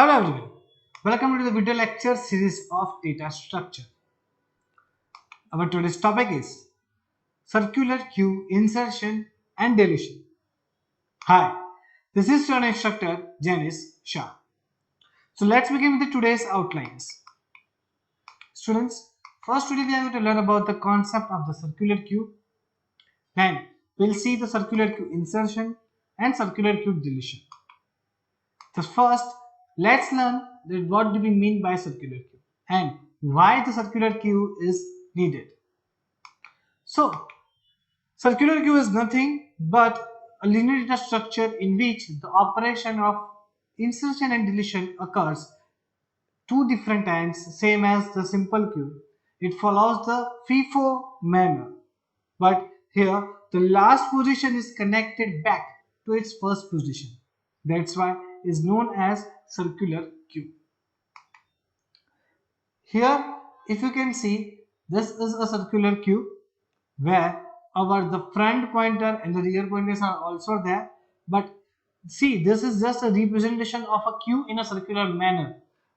Hello everyone, welcome to the video lecture series of data structure. Our today's topic is circular queue insertion and deletion. Hi, this is your instructor Janice Shah. So let's begin with today's outlines. Students, first today we are going to learn about the concept of the circular queue. Then we'll see the circular queue insertion and circular queue deletion. So first, let's learn that what do we mean by circular queue and why the circular queue is needed. So, circular queue is nothing but a linear data structure in which the operation of insertion and deletion occurs two different times, same as the simple queue. It follows the FIFO manner, but here the last position is connected back to its first position. That's why it is known as circular queue. Here, if you can see, this is a circular queue where the front pointer and the rear pointers are also there. But see, this is just a representation of a queue in a circular manner.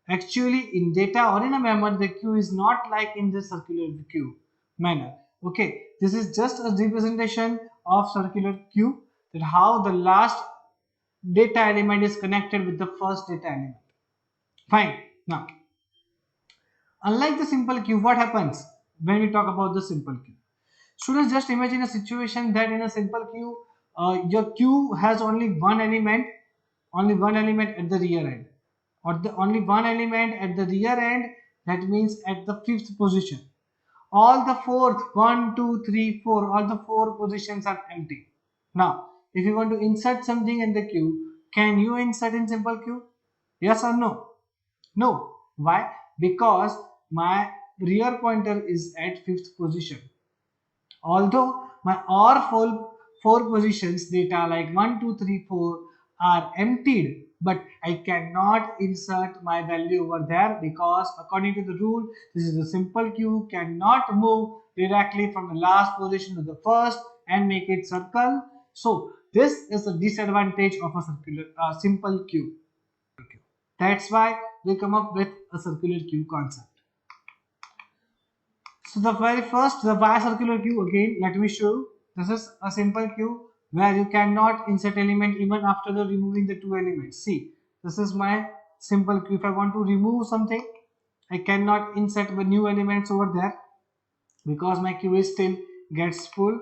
Actually, in data or in a memory, the queue is not like in this circular queue manner. Okay, this is just a representation of circular queue, that how the last data element is connected with the first data element. Fine. Now, unlike the simple queue, what happens when we talk about the simple queue? Students, just imagine a situation that in a simple queue, your queue has only one element at the rear end, or the only one element at the rear end. That means at the fifth position. All the fourth, one, two, three, four, all the four positions are empty. Now, if you want to insert something in the queue, can you insert in simple queue? Yes or no? No. Why? Because my rear pointer is at fifth position. Although my OR four positions data like 1, 2, 3, 4 are emptied, but I cannot insert my value over there because according to the rule, this is a simple queue, cannot move directly from the last position to the first and make it circle. So this is the disadvantage of a simple queue. That's why we come up with a circular queue concept. So the very first, the bicircular queue, again, let me show you. This is a simple queue where you cannot insert element even after the removing the two elements. See, this is my simple queue. If I want to remove something, I cannot insert the new elements over there because my queue is still gets full.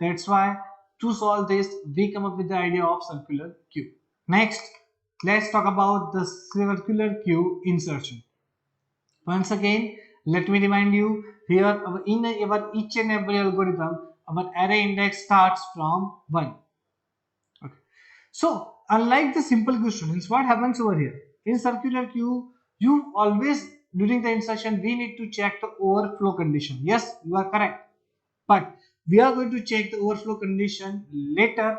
That's why to solve this, we come up with the idea of circular queue. Next, let's talk about the circular queue insertion. Once again, let me remind you here in our each and every algorithm, our array index starts from 1. Okay. So, unlike the simple queue students, what happens over here? In circular queue, you always during the insertion we need to check the overflow condition. Yes, you are correct. But we are going to check the overflow condition later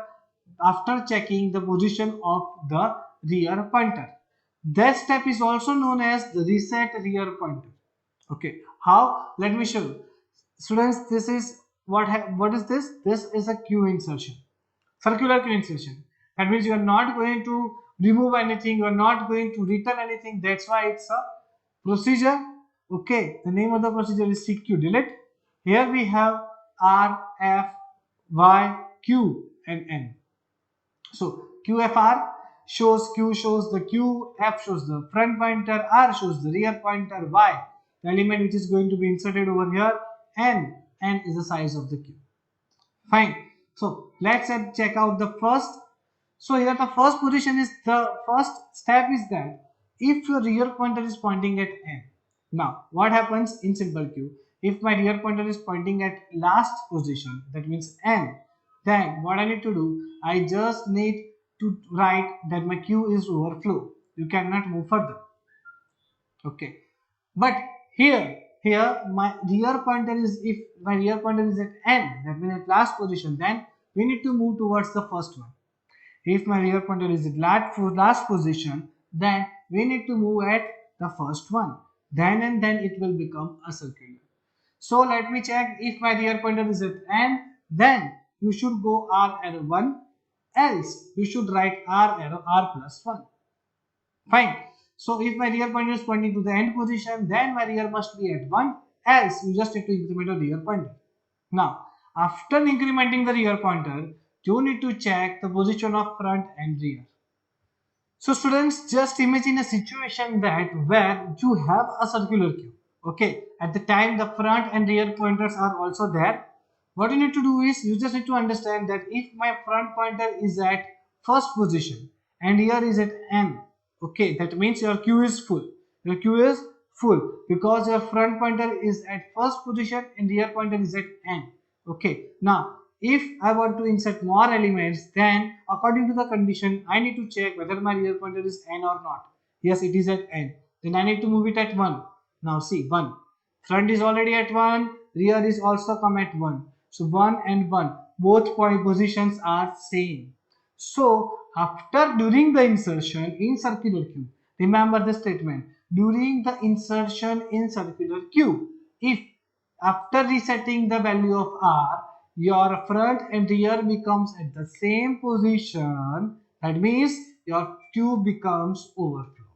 after checking the position of the rear pointer. That step is also known as the reset rear pointer. Okay, how? Let me show you. Students, this is what is this? This is a queue insertion, circular queue insertion. That means you are not going to remove anything, you are not going to return anything. That's why it's a procedure. Okay, the name of the procedure is CQ delete. Here we have R, F, Y, Q, and N. So QFR shows Q shows the Q, F shows the front pointer, R shows the rear pointer, Y the element which is going to be inserted over here, N is the size of the queue. Fine. So let's check out the first. So here the first position is the first step is that if your rear pointer is pointing at N. Now what happens in simple queue? If my rear pointer is pointing at last position, that means N, then what I need to do, I just need to write that my queue is overflow. You cannot move further. Okay. But here my rear pointer is, if my rear pointer is at N, that means at last position, then we need to move towards the first one. If my rear pointer is at last position, then we need to move at the first one. Then and then it will become a circular. So let me check. If my rear pointer is at N, then you should go R arrow 1, else you should write R arrow R plus 1. Fine. So if my rear pointer is pointing to the end position, then my rear must be at 1, else you just need to increment the rear pointer. Now, after incrementing the rear pointer, you need to check the position of front and rear. So students, just imagine a situation that where you have a circular cube. Okay, at the time the front and rear pointers are also there. What you need to do is you just need to understand that if my front pointer is at first position and here is at M, okay, that means your queue is full. Your queue is full because your front pointer is at first position and rear pointer is at N. Okay, now if I want to insert more elements, then according to the condition, I need to check whether my rear pointer is N or not. Yes, it is at N. Then I need to move it at 1. Now see, 1. Front is already at 1, rear is also come at 1. So 1 and 1, both point positions are same. So after during the insertion in circular cube, remember the statement, during the insertion in circular cube, if after resetting the value of R, your front and rear becomes at the same position, that means your tube becomes overflow.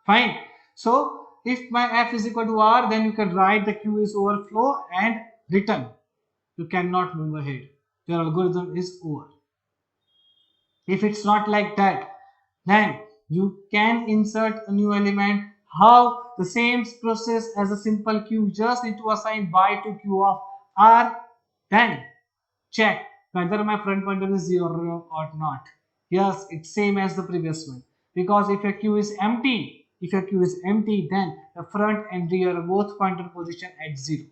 Fine. So if my F is equal to R, then you can write the Q is overflow and return. You cannot move ahead. Your algorithm is over. If it's not like that, then you can insert a new element. How? The same process as a simple queue. Just need to assign y to q of r. Then check whether my front pointer is 0 or not. Yes, it's same as the previous one. Because if your queue is empty, then the front and rear both pointer position at 0.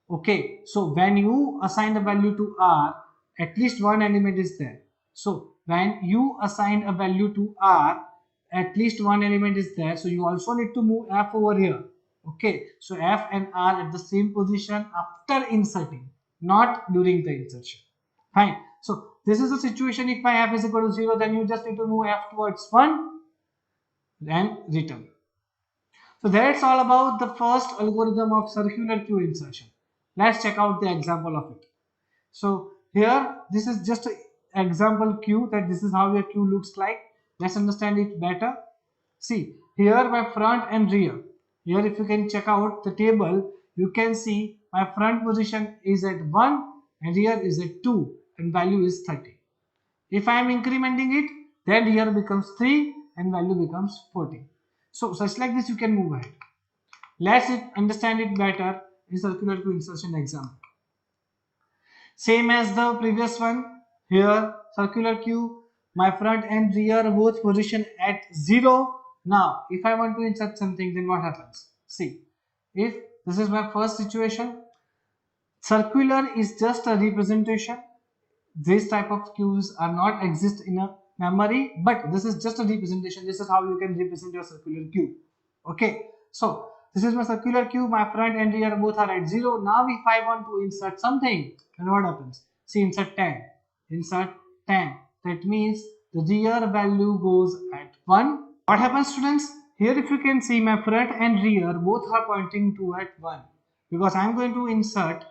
Okay, so when you assign a value to R, at least one element is there. So when you assign a value to R, at least one element is there. So you also need to move F over here. Okay, so F and R at the same position after inserting, not during the insertion. Fine. So this is the situation. If my F is equal to 0, then you just need to move F towards 1, then return. So that's all about the first algorithm of circular queue insertion. Let's check out the example of it. So here, this is just an example queue, that this is how your queue looks like. Let's understand it better. See, here my front and rear. Here if you can check out the table, you can see my front position is at 1 and rear is at 2 and value is 30. If I am incrementing it, then rear becomes 3 and value becomes 40. So such like this you can move ahead. Let's understand it better in circular queue insertion example. Same as the previous one, here circular queue, my front and rear both position at 0. Now if I want to insert something, then what happens? See, if this is my first situation, circular is just a representation. These type of queues are not exist in a memory, but this is just a representation. This is how you can represent your circular queue. Okay, so this is my circular queue. My front and rear both are at 0. Now if I want to insert something, then what happens? See, insert 10. Insert 10. That means the rear value goes at 1. What happens, students? Here if you can see, my front and rear both are pointing to at 1. Because I'm going to insert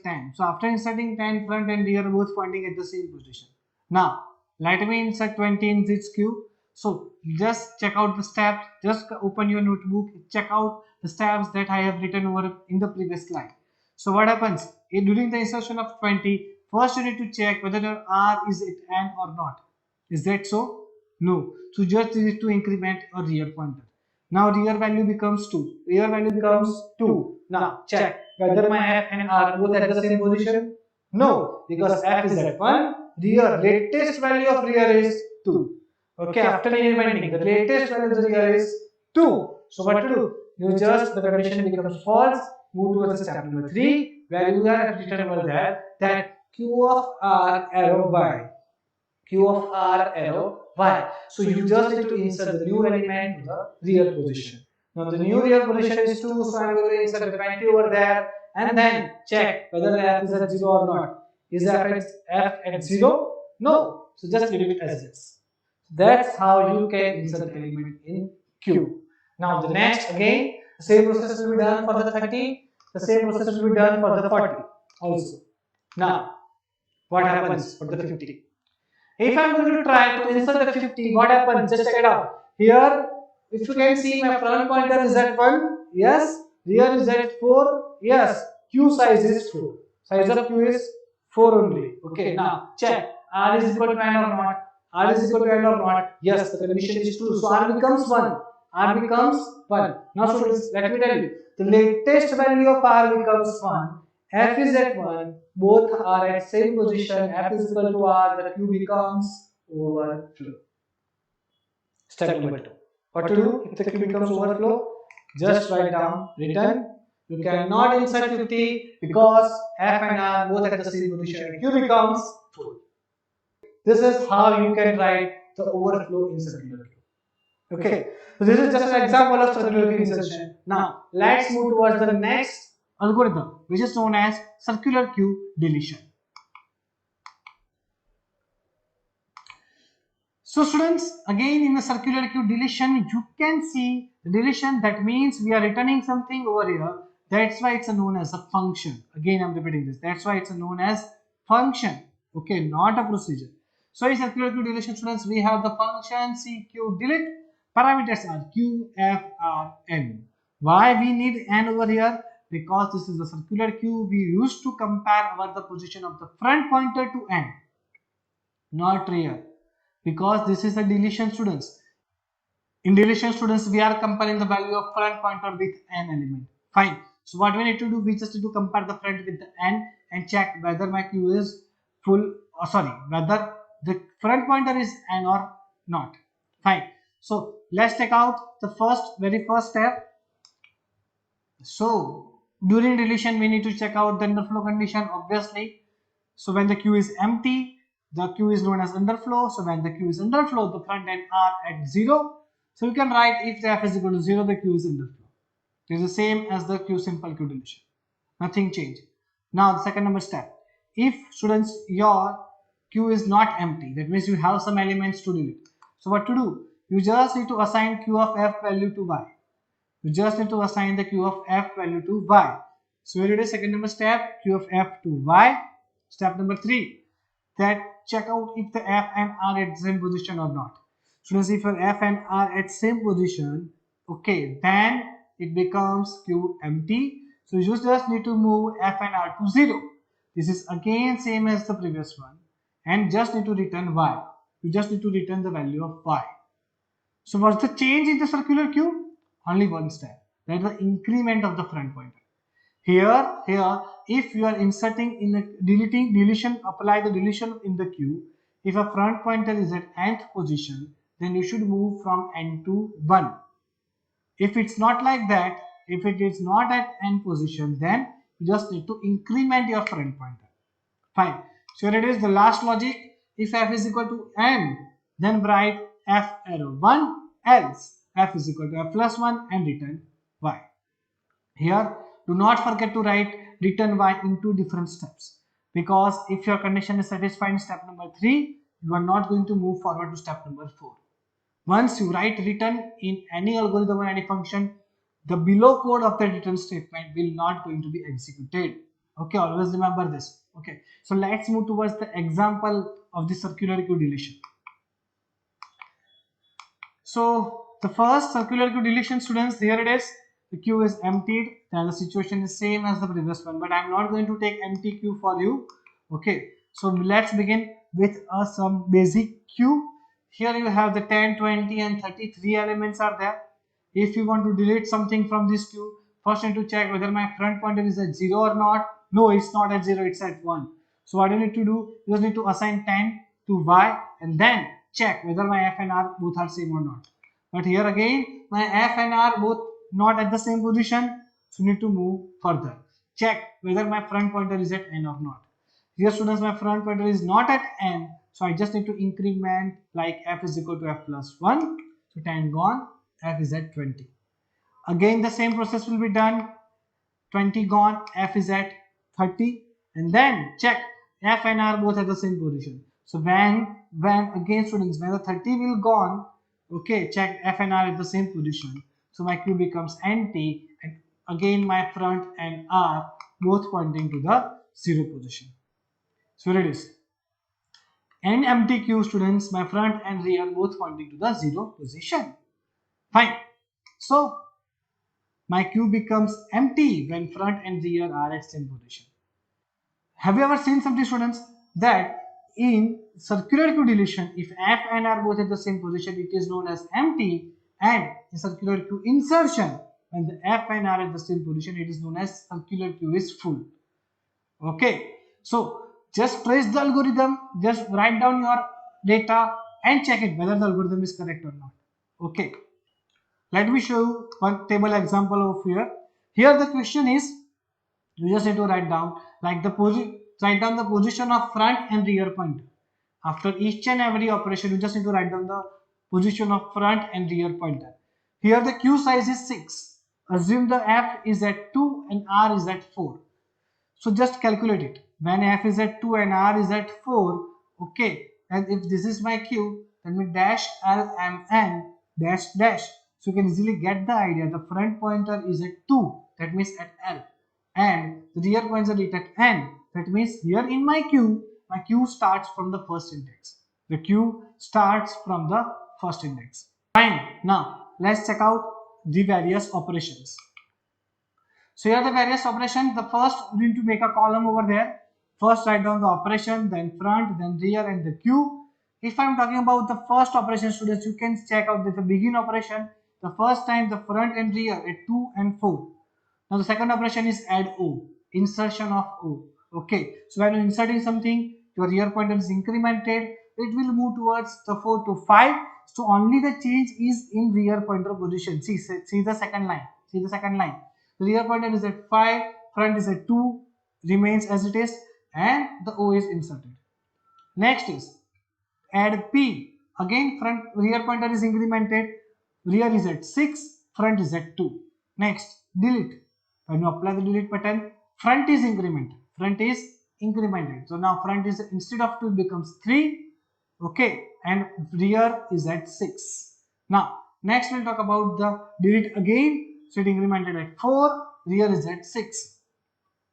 10. So after inserting 10, front and rear are both pointing at the same position. Now let me insert 20 in this queue. So just check out the steps. Just open your notebook, check out the steps that I have written over in the previous slide. So what happens? During the insertion of 20, first you need to check whether your R is at N or not. Is that so? No. So just need to increment a rear pointer. Now rear value becomes 2. Rear value becomes 2. Now check whether my F and R both at the same position. No, because F is at 1. Rear latest value of rear is 2. Okay, after incrementing, the latest value of the rear is 2. So what to do? You just, the condition becomes false. Move towards the step number 3, where you have written over there that Q of R arrow Y. Q of R arrow Y. So you just need to insert the new element to the rear position. Now the new rear position is 2, so I am going to insert the 20 over there and then check whether the F is at 0 or not. Is F at 0? No. So just leave it as this. That's how you can insert the element in Q. Now the next, again, the same process will be done for the 30, the same process will be done for the 40 also. Now what happens for the 50? If I'm going to try to insert a 50, what happens? Just check it out. Here, if you can see, my front pointer is at 1, yes. Rear is at 4, yes. Q size is 4. Size of Q is 4 only. Okay, now check. R is equal to n or not? R is equal to n or not? Yes, the condition is true. So R becomes 1. R becomes 1. Now students, let me tell you. The latest value of R becomes 1. F is at 1, both are at same position, F is equal to R, the Q becomes overflow. Step number 2. What to do if the Q becomes overflow? Just write down return. You cannot insert 50 because F and R both at the same position. Q becomes full. This is how you can write the overflow in circular Q. Okay. So this is just an example of circular Q insertion. Now let's move towards the next algorithm, which is known as circular Q deletion. So students, again in the circular Q deletion, you can see the deletion, that means we are returning something over here. That's why it's known as a function. Again, I'm repeating this. That's why it's known as function. Okay, not a procedure. So in circular Q deletion, students, we have the function CQ delete. Parameters are Q, F, R, N. Why we need N over here? Because this is the circular Q. We used to compare the position of the front pointer to N, not rear. Because this is a deletion, students. In deletion, students, we are comparing the value of front pointer with n element. Fine. So what we need to do, we just need to compare the front with the n and check whether my Q is full, or sorry, whether the front pointer is n or not. Fine. So let's take out the very first step. So during deletion, we need to check out the underflow condition, obviously. So when the Q is empty, the Q is known as underflow. So when the Q is underflow, the front end are at 0. So you can write if the F is equal to 0, the Q is underflow. It is the same as the Q simple Q deletion. Nothing changed. Now the second number step. If students, your Q is not empty, that means you have some elements to delete. So what to do? You just need to assign Q of F value to Y. You just need to assign the Q of F value to Y. So here it is, second number step, Q of F to Y. Step number 3, that check out if the F and R at the same position or not. Students, if your F and R at same position, okay, then it becomes Q empty. So you just need to move F and R to 0. This is again same as the previous one, and just need to return Y. You just need to return the value of Y. So what's the change in the circular Q? Only one step, that is the increment of the front pointer. Here, if you are inserting in a deletion, apply the deletion in the Q. If a front pointer is at nth position, then you should move from n to 1. If it's not like that, if it is not at n position, then you just need to increment your front pointer. Fine. So here it is, the last logic. If F is equal to n, then write F arrow 1, else F is equal to F plus 1 and return Y. Here, do not forget to write return Y in 2 different steps, because if your condition is satisfied in step number 3, you are not going to move forward to step number 4. Once you write return in any algorithm or any function, the below code of the return statement will not going to be executed. Okay, always remember this. Okay, so let's move towards the example of the circular Q deletion. So the first circular Q deletion, students, here it is. The Q is emptied, then the situation is same as the previous one, but I'm not going to take empty Q for you. Okay, so let's begin with some basic Q. Here you have the 10, 20 and 33 elements are there. If you want to delete something from this Q, first I need to check whether my front pointer is at 0 or not. No, it's not at 0, it's at 1. So what you need to do, you just need to assign 10 to Y and then check whether my F and R both are same or not. But here again, my F and R both not at the same position, so need to move further. Check whether my front pointer is at n or not. Here students, my front pointer is not at n, so I just need to increment like F is equal to F plus 1. So 10 gone, F is at 20. Again the same process will be done. 20 gone, F is at 30, and then check F and R both at the same position. So when again students, when the 30 will gone, okay, check F and R at the same position. So my Q becomes empty, and again my front and R both pointing to the 0 position. So here it is. and empty queue, students, my front and rear both pointing to the 0 position. Fine. So my queue becomes empty when front and rear are at same position. Have you ever seen something, students, that in circular queue deletion, if F and R both at the same position, it is known as empty, and in circular queue insertion, when the F and R at the same position, it is known as circular queue is full. Okay, so just trace the algorithm, just write down your data and check it whether the algorithm is correct or not. Okay, let me show you one table example of here. Here the question is, you just need to write down like write down the position of front and rear pointer. After each and every operation, you just need to write down the position of front and rear pointer. Here the queue size is 6. Assume the F is at 2 and R is at 4. So just calculate it. When F is at 2 and R is at 4, okay, and if this is my queue, then we dash L M N dash dash. So you can easily get the idea. The front pointer is at 2, that means at L, and the rear pointer is at N, that means here in my queue starts from the first index. The queue starts from the first index. Fine. Now let's check out the various operations. So here are the various operations. The first, we need to make a column over there. First write down the operation, then front, then rear, and the queue. If I am talking about the first operation, students, you can check out that the begin operation. The first time the front and rear at 2 and 4. Now the second operation is add O, insertion of O. Okay, so when you're inserting something, your rear pointer is incremented. It will move towards the 4 to 5. So only the change is in rear pointer position. See the second line. See the second line. The rear pointer is at 5, front is at 2, remains as it is, and the O is inserted. Next is add P. Again, rear pointer is incremented, rear is at 6, front is at 2. Next, delete. When you apply the delete button, front is incremented. Front is incremented. So now front is, instead of 2 becomes 3. Okay, and rear is at 6. Now, next we'll talk about the delete again. So it incremented at 4, rear is at 6.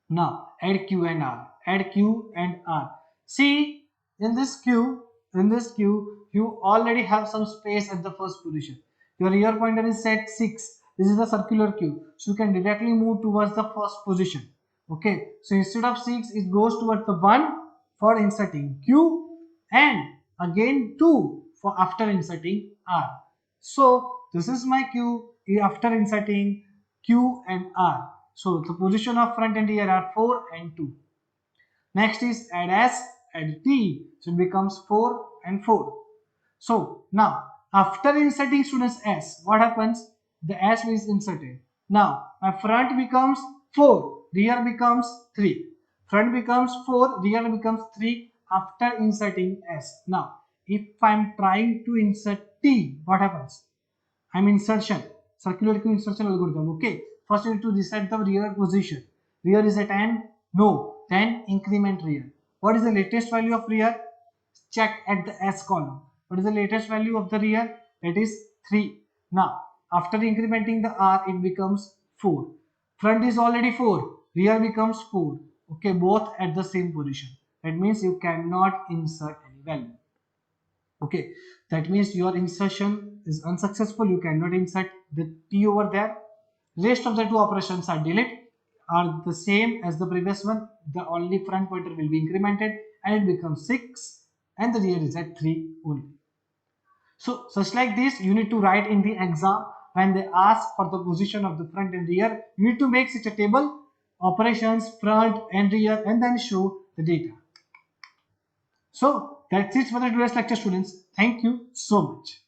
Now add Q and R. Add Q and R. See, in this queue, you already have some space at the first position. Your rear pointer is set 6. This is the circular queue. So you can directly move towards the first position. Okay. So instead of 6, it goes towards the 1 for inserting Q, and again 2 for after inserting R. So this is my queue after inserting Q and R. So the position of front and rear are 4 and 2. Next is add S, add T. So it becomes 4 and 4. So now after inserting students S, what happens? The S is inserted. Now my front becomes 4, rear becomes 3. Front becomes 4, rear becomes 3 after inserting S. Now if I am trying to insert T, what happens? I'm insertion, circular queue insertion algorithm. Okay, first you need to reset the rear position. Rear is at N, no, then increment rear. What is the latest value of rear? Check at the S column. What is the latest value of the rear? That is 3. Now, after incrementing the R, it becomes 4. Front is already 4, rear becomes 4. Okay, both at the same position. That means you cannot insert any value. Okay, that means your insertion is unsuccessful. You cannot insert the T over there. Rest of the two operations are are the same as the previous one. The only front pointer will be incremented and it becomes 6, and the rear is at 3 only. So such like this you need to write in the exam. When they ask for the position of the front and rear, you need to make such a table, operations, front and rear, and then show the data. So that's it for the today's lecture, students. Thank you so much.